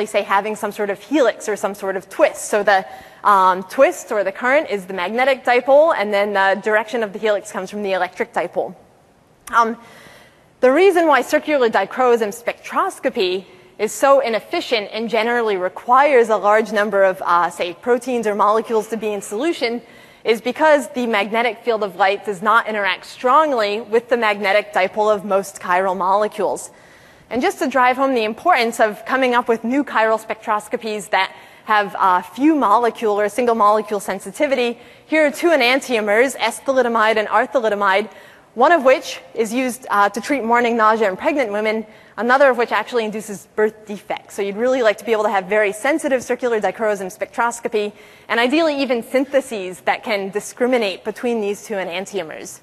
say having some sort of helix or some sort of twist. So the twist or the current is the magnetic dipole, and then the direction of the helix comes from the electric dipole. The reason why circular dichroism spectroscopy is so inefficient and generally requires a large number of, say, proteins or molecules to be in solution is because the magnetic field of light does not interact strongly with the magnetic dipole of most chiral molecules. And just to drive home the importance of coming up with new chiral spectroscopies that have few molecule or single molecule sensitivity, here are two enantiomers, S-thalidomide and R-thalidomide, one of which is used to treat morning nausea in pregnant women, another of which actually induces birth defects. So you'd really like to be able to have very sensitive circular dichroism spectroscopy, and ideally even syntheses that can discriminate between these two enantiomers.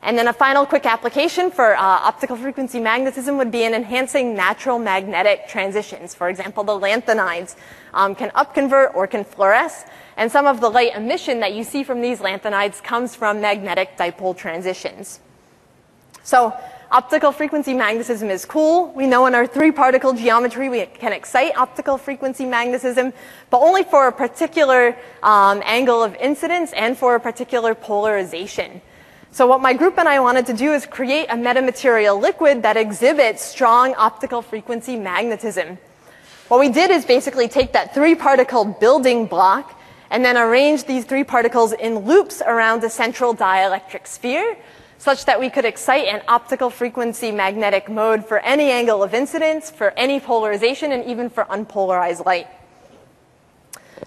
And then a final quick application for optical frequency magnetism would be in enhancing natural magnetic transitions. For example, the lanthanides can upconvert or can fluoresce, and some of the light emission that you see from these lanthanides comes from magnetic dipole transitions. So optical frequency magnetism is cool. We know in our three-particle geometry we can excite optical frequency magnetism, but only for a particular angle of incidence and for a particular polarization. So what my group and I wanted to do is create a metamaterial liquid that exhibits strong optical frequency magnetism. What we did is basically take that three-particle building block and then arrange these three particles in loops around a central dielectric sphere, such that we could excite an optical frequency magnetic mode for any angle of incidence, for any polarization, and even for unpolarized light.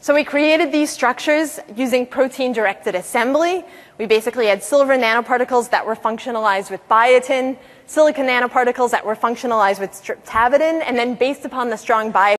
So we created these structures using protein-directed assembly. We basically had silver nanoparticles that were functionalized with biotin, silicon nanoparticles that were functionalized with streptavidin, and then based upon the strong biotin,